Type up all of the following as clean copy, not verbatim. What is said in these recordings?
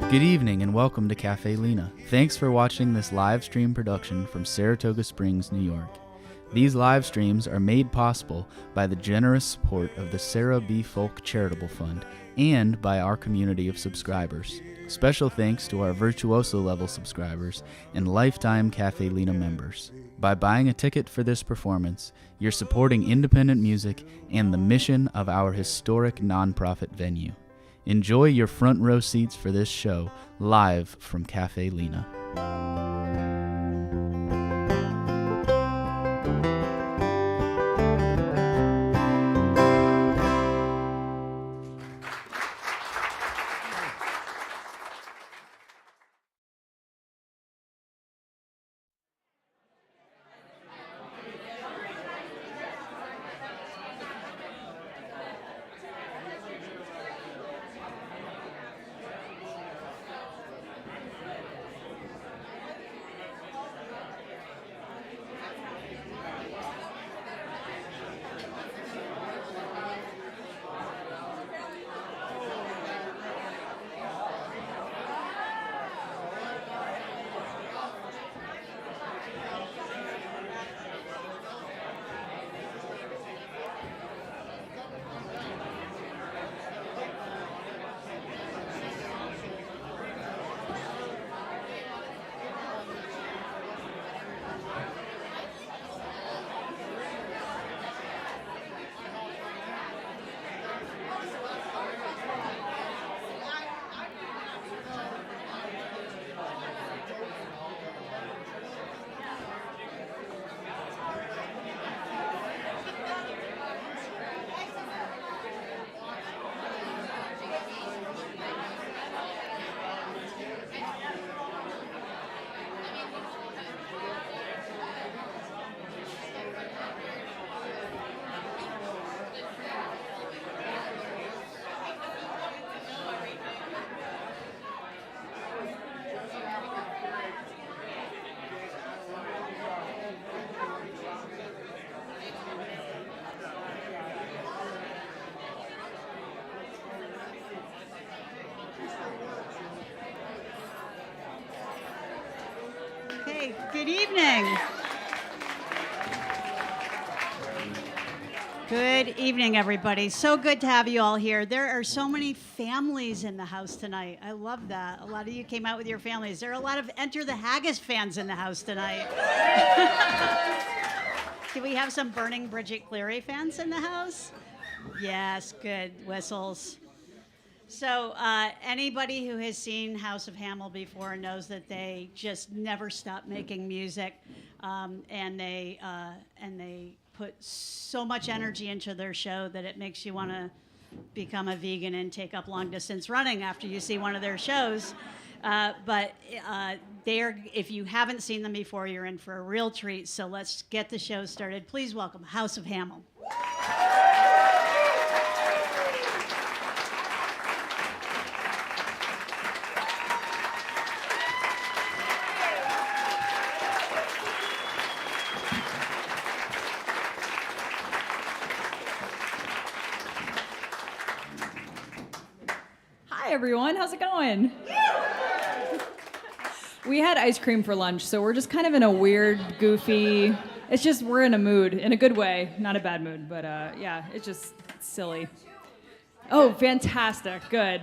Good evening and welcome to Cafe Lena. Thanks for watching this live stream production from Saratoga Springs, New York. These live streams are made possible by the generous support of the Sarah B. Folk Charitable Fund and by our community of subscribers. Special thanks to our Virtuoso level subscribers and lifetime Cafe Lena members. By buying a ticket for this performance, you're supporting independent music and the mission of our historic nonprofit venue. Enjoy your front row seats for this show, live from Cafe Lena. Okay, good evening. Good evening, everybody. So good to have you all here. There are so many families in the house tonight. I love that. A lot of you came out with your families. There are a lot of Enter the Haggis fans in the house tonight. Do we have some Burning Bridget Cleary fans in the house? Yes, good. Whistles. So anybody who has seen House of Hamill before knows that they just never stop making music, and they put so much energy into their show that it makes you want to become a vegan and take up long distance running after you see one of their shows. But if you haven't seen them before, you're in for a real treat. So let's get the show started. Please welcome House of Hamill. Hi everyone, how's it going? We had ice cream for lunch, so we're just kind of in a weird, goofy, it's just we're in a mood, in a good way, not a bad mood, but yeah, it's just silly. Oh, fantastic, good.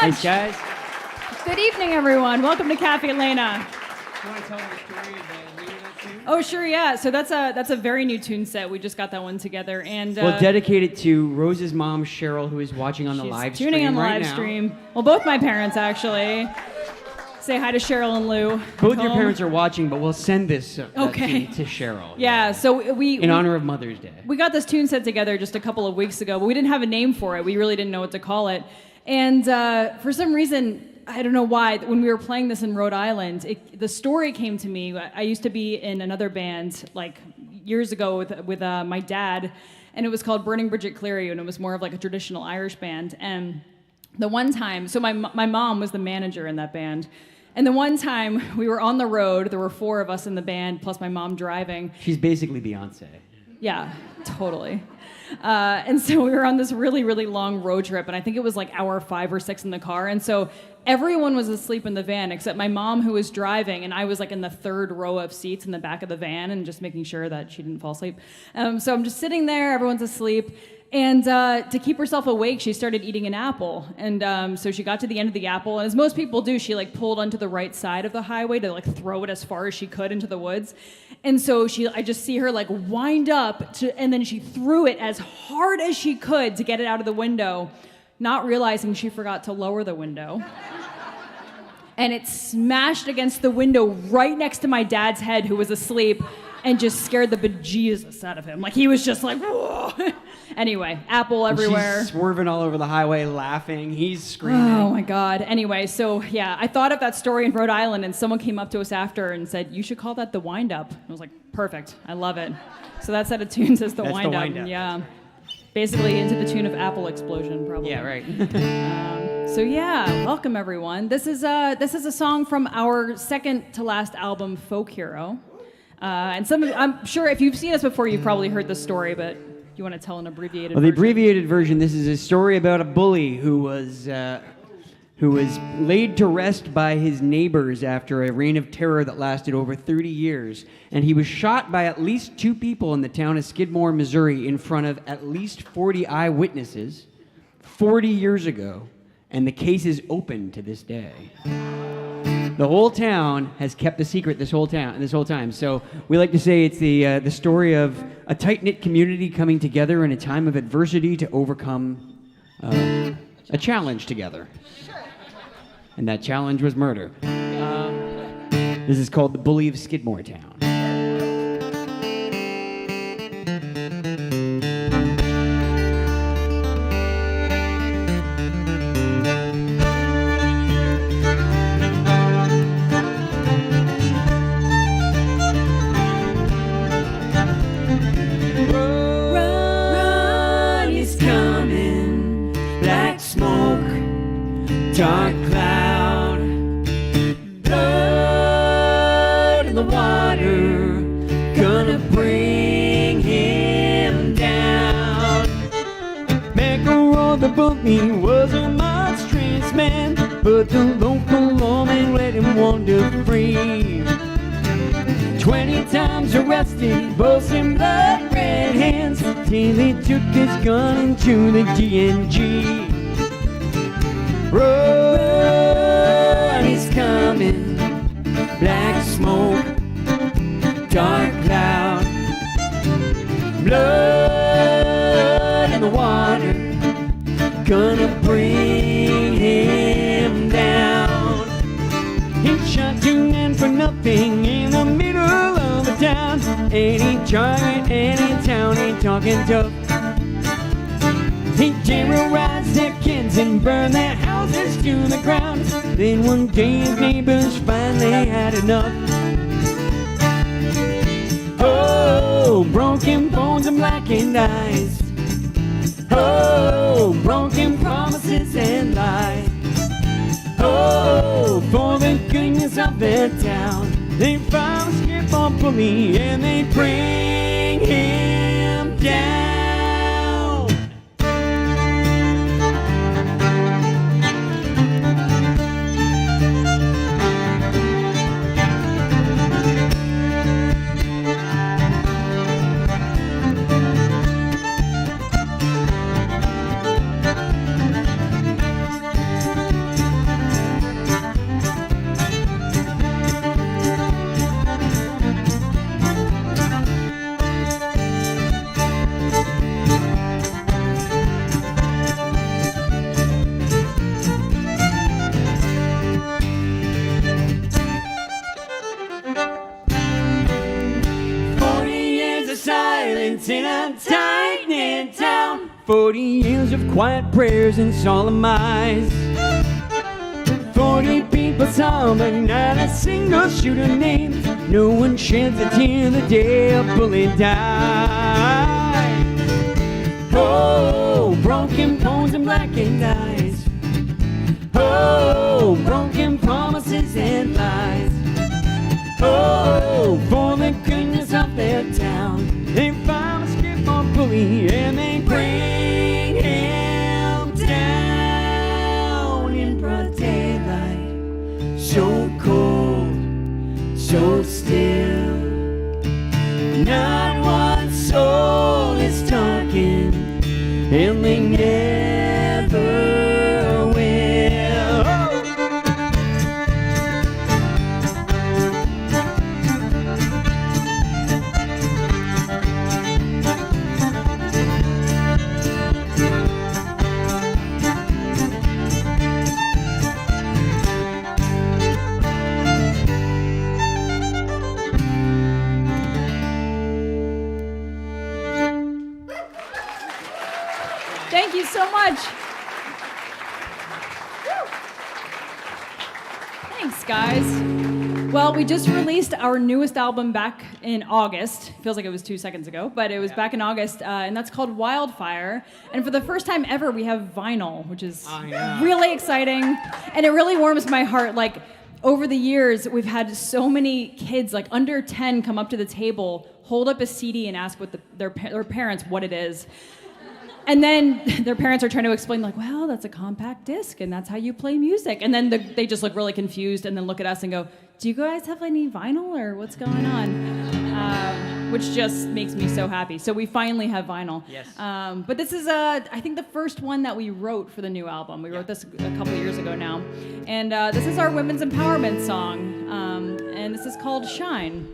much. Thanks, guys. Good evening, everyone. Welcome to Cafe Lena. You want to tell them the story of the leading that tune? Oh, sure, yeah. So that's a very new tune set. We just got that one together, and Well, dedicated to Rose's mom, Cheryl, who is watching on the she's live stream tuning on the right live now. stream. Well, both my parents actually. Say hi to Cheryl and Lou. Both your parents are watching, but we'll send this Okay. tune to Cheryl. Yeah. So In honor of Mother's Day. we got this tune set together just a couple of weeks ago, but we didn't have a name for it. We really didn't know what to call it, and for some reason. I don't know why. When we were playing this in Rhode Island, the story came to me. I used to be in another band like years ago with my dad, and it was called Burning Bridget Cleary, and it was more of like a traditional Irish band. And the one time, so my mom was the manager in that band, and the one time we were on the road, there were 4 of us in the band plus my mom driving. She's basically Beyonce. Yeah, totally. And so we were on this really, really long road trip, and I think it was like hour 5 or 6 in the car. And so everyone was asleep in the van except my mom, who was driving, and I was like in the 3rd row of seats in the back of the van and just making sure that she didn't fall asleep. So I'm just sitting there, everyone's asleep. And to keep herself awake, she started eating an apple. And so she got to the end of the apple, and as most people do, she like pulled onto the right side of the highway to like throw it as far as she could into the woods. And so I just see her like wind up and then she threw it as hard as she could to get it out of the window, not realizing she forgot to lower the window. And it smashed against the window right next to my dad's head, who was asleep, and just scared the bejesus out of him. Like he was just like, whoa. Anyway, apple everywhere. She's swerving all over the highway, laughing. He's screaming. Oh my God. Anyway, so yeah, I thought of that story in Rhode Island, and someone came up to us after and said, "You should call that the wind up." I was like, perfect. I love it. So that set of tunes is the That's wind the up. wind up. Yeah. Basically into the tune of Apple Explosion, probably. Yeah, right. So yeah, welcome everyone. This is a song from our second to last album, Folk Hero. And I'm sure if you've seen us before, you've probably heard this story, but you want to tell an abbreviated Well, the version? abbreviated version, this is a story about a bully who was laid to rest by his neighbors after a reign of terror that lasted over 30 years. And he was shot by at least 2 people in the town of Skidmore, Missouri, in front of at least 40 eyewitnesses 40 years ago. And the case is open to this day. The whole town has kept the secret this whole time. So we like to say it's the story of a tight-knit community coming together in a time of adversity to overcome a challenge together. And that challenge was murder. This is called The Bully of Skidmore Town. Dark cloud, blood in the water, gonna bring him down. McElroy the bully was a monstrous man, but the local lawman let him wander free. 20 times arrested, boasting blood red hands, till he took his gun into the GNG. Run, he's coming. Black smoke, dark cloud, blood in the water, gonna bring him down. He shot 2 men for nothing in the middle of the town. Ain't he trying any town, ain't talking tough. He terrorized their kids and burned their houses to the ground. Then one day his neighbors finally had enough. Oh, broken bones and blackened eyes. Oh, broken promises and lies. Oh, for the goodness of their town, they found a Skidmore bully and they bring him down. dance in a tight knit town. 40 years of quiet prayers and solemn eyes. 40 people saw, but not a single shooter named. No one sheds a tear the day a bullet died. Oh, broken bones and blackened eyes. Oh, broken promises and lies. Oh, for the goodness of their town, they found a Skidmore bully and they bring him down in broad daylight. So cold, so still. Not one soul is talking, and they never will. Thank you so much. Thanks, guys. Well, we just released our newest album back in August. Feels like it was 2 seconds ago, but it was back in August, and that's called Wildfire. And for the first time ever, we have vinyl, which is really exciting. And it really warms my heart. Like, over the years, we've had so many kids, like under 10, come up to the table, hold up a CD, and ask what their parents what it is. And then their parents are trying to explain, like, well, that's a compact disc, and that's how you play music. And then they just look really confused and then look at us and go, do you guys have any vinyl, or what's going on? Which just makes me so happy. So we finally have vinyl. Yes. But this is, I think, the first one that we wrote for the new album. We wrote this a couple of years ago now. And this is our women's empowerment song. And this is called Shine.